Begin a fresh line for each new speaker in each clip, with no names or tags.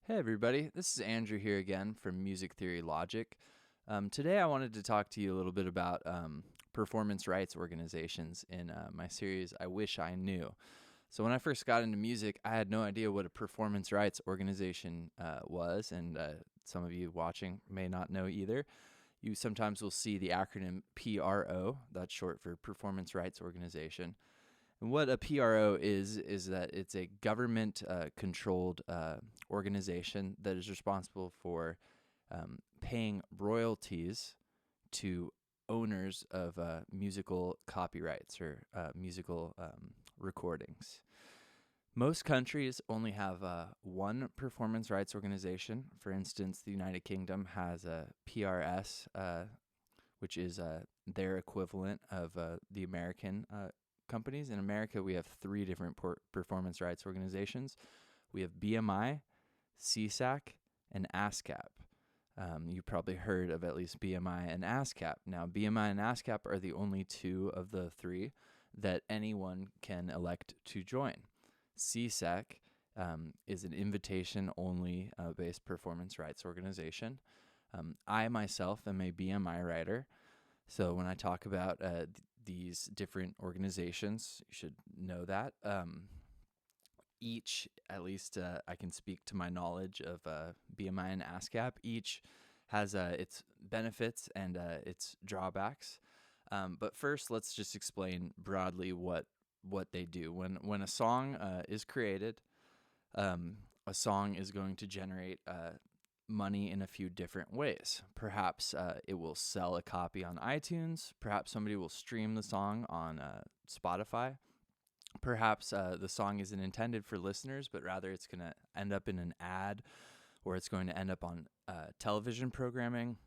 Hey everybody, this is Andrew here again from Music Theory Logic. Today I wanted to talk to you a little bit about performance rights organizations in my series I Wish I Knew. So when I first got into music, I had no idea what a performance rights organization was, and some of you watching may not know either. You sometimes will see the acronym P.R.O., that's short for Performance Rights Organization. And what a P.R.O. is that it's a government controlled organization that is responsible for paying royalties to owners of musical copyrights or musical recordings. Most countries only have one performance rights organization. For instance, the United Kingdom has a P.R.O.s, which is their equivalent of the American companies. In America, we have three different performance rights organizations. We have BMI, CSAC, and ASCAP. You probably heard of at least BMI and ASCAP. Now, BMI and ASCAP are the only two of the three that anyone can elect to join. CSAC is an invitation-only based performance rights organization. I myself am a BMI writer, so when I talk about these different organizations, you should know that. Each, at least I can speak to my knowledge of BMI and ASCAP, each has its benefits and its drawbacks. But first, let's just explain broadly what they do. When a song is created, a song is going to generate money in a few different ways. Perhaps it will sell a copy on iTunes. Perhaps somebody will stream the song on Spotify. Perhaps the song isn't intended for listeners, but rather it's going to end up in an ad, or it's going to end up on television programming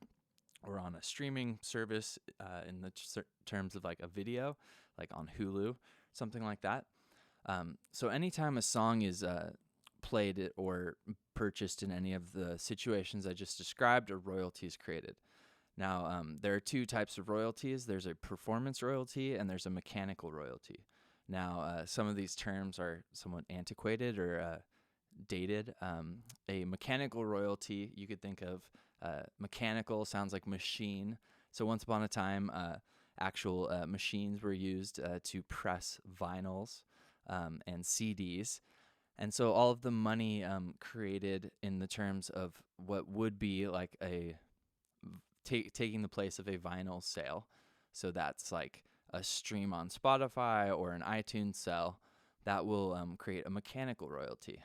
or on a streaming service in the terms of like a video, like on Hulu, something like that. So anytime a song is played or purchased in any of the situations I just described, a royalty is created. Now, there are two types of royalties. There's a performance royalty and there's a mechanical royalty. Now, some of these terms are somewhat antiquated or dated. A mechanical royalty, you could think of mechanical, sounds like machine. So once upon a time, actual machines were used to press vinyls and CDs. And so all of the money created in the terms of what would be like a taking the place of a vinyl sale. So that's like a stream on Spotify or an iTunes sell that will create a mechanical royalty.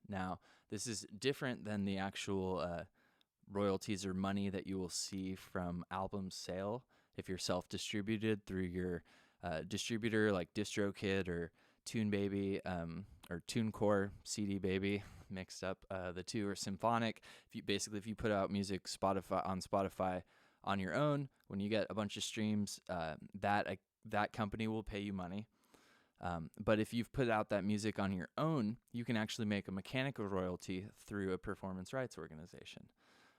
Now, this is different than the actual royalties or money that you will see from album sale if you're self-distributed through your distributor like DistroKid or TuneBaby or TuneCore, CD Baby, mixed up. The two are symphonic. If you put out music on Spotify on your own, when you get a bunch of streams, that company will pay you money. But if you've put out that music on your own, you can actually make a mechanical royalty through a performance rights organization.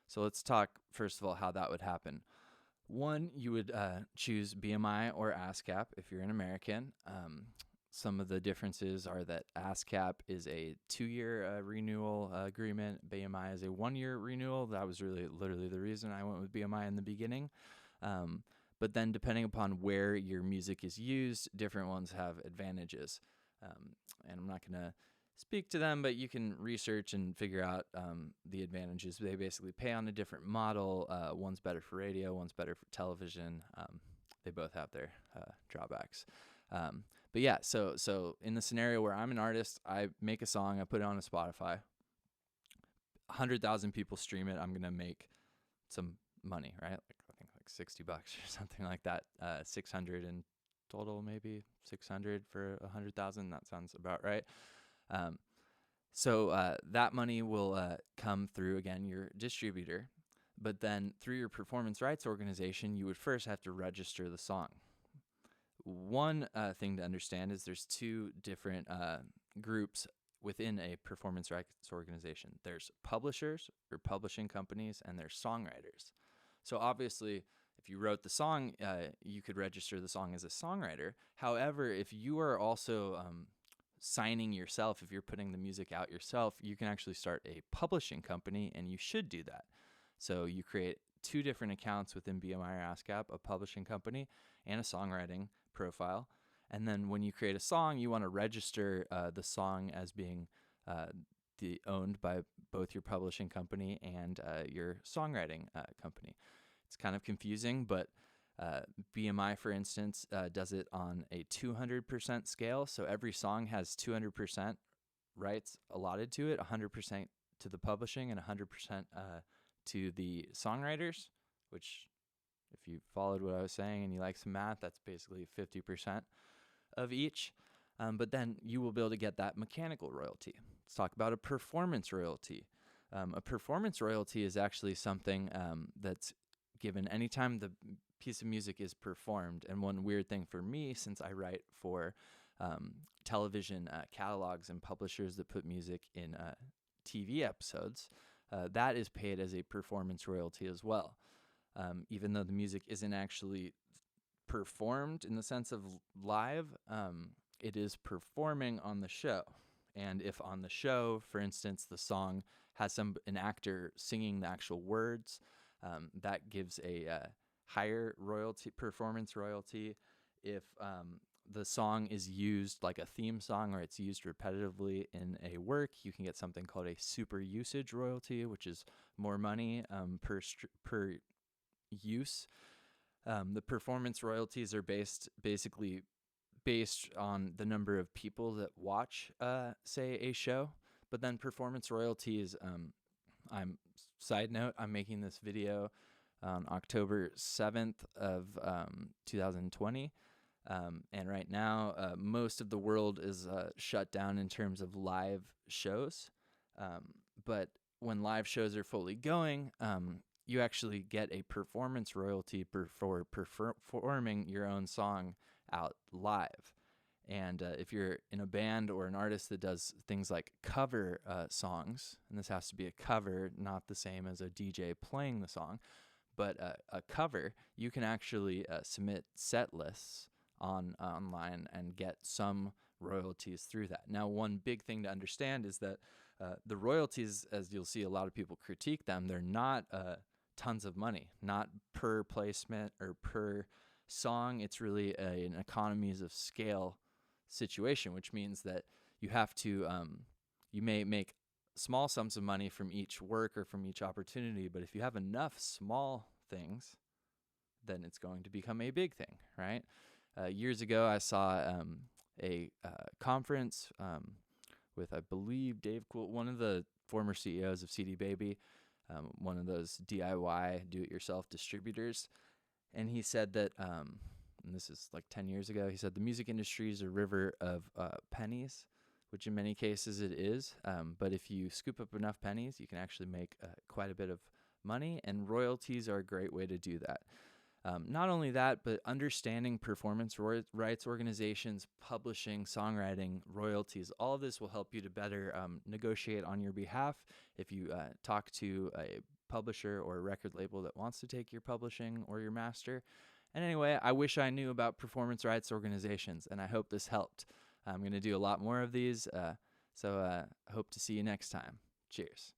So let's talk, first of all, how that would happen. One, you would choose BMI or ASCAP if you're an American. Some of the differences are that ASCAP is a 2-year renewal agreement. BMI is a 1-year renewal. That was literally the reason I went with BMI in the beginning. But then depending upon where your music is used, different ones have advantages. And I'm not going to speak to them, but you can research and figure out the advantages. They basically pay on a different model. One's better for radio, one's better for television. They both have their drawbacks. But yeah, so in the scenario where I'm an artist, I make a song, I put it on a Spotify, 100,000 people stream it, I'm going to make some money, right? I think like $60 or something like that. 600 in total, maybe 600 for 100,000. That sounds about right. So that money will come through, again, your distributor. But then through your performance rights organization, you would first have to register the song. One thing to understand is there's two different groups within a performance rights organization. There's publishers or publishing companies, and there's songwriters. So obviously, if you wrote the song, you could register the song as a songwriter. However, if you are also signing yourself, if you're putting the music out yourself, you can actually start a publishing company, and you should do that. So you create 2 different accounts within BMI or ASCAP, a publishing company and a songwriting profile. And then when you create a song, you want to register the song as being owned by both your publishing company and your songwriting company. It's kind of confusing, but BMI, for instance, does it on a 200% scale. So every song has 200% rights allotted to it, 100% to the publishing and 100% to the songwriters, which, if you followed what I was saying and you like some math, that's basically 50% of each. But then you will be able to get that mechanical royalty. Let's talk about a performance royalty. A performance royalty is actually something that's given anytime the piece of music is performed. And one weird thing for me, since I write for television catalogs and publishers that put music in TV episodes, that is paid as a performance royalty as well. Even though the music isn't actually performed in the sense of live, it is performing on the show. And if on the show, for instance, the song has an actor singing the actual words, that gives a higher royalty, performance royalty. If the song is used like a theme song, or it's used repetitively in a work, you can get something called a super usage royalty, which is more money per use. The performance royalties are basically based on the number of people that watch, say, a show. But then performance royalties, side note, I'm making this video on October 7th of 2020. And right now, most of the world is shut down in terms of live shows. But when live shows are fully going, you actually get a performance royalty for performing your own song out live. And if you're in a band or an artist that does things like cover songs, and this has to be a cover, not the same as a DJ playing the song, but a cover, you can actually submit set lists online and get some royalties through that. Now, one big thing to understand is that the royalties, as you'll see a lot of people critique them, they're not tons of money, not per placement or per song. It's really an economies of scale situation, which means that you have to, you may make small sums of money from each work or from each opportunity, but if you have enough small things, then it's going to become a big thing, right? Years ago, I saw a conference with, I believe, Dave Cool, one of the former CEOs of CD Baby, one of those DIY, do-it-yourself distributors. And he said that, and this is like 10 years ago, he said the music industry is a river of pennies, which in many cases it is. But if you scoop up enough pennies, you can actually make quite a bit of money, and royalties are a great way to do that. Not only that, but understanding performance rights organizations, publishing, songwriting, royalties, all of this will help you to better negotiate on your behalf if you talk to a publisher or a record label that wants to take your publishing or your master. And anyway, I wish I knew about performance rights organizations, and I hope this helped. I'm going to do a lot more of these, so I hope to see you next time. Cheers.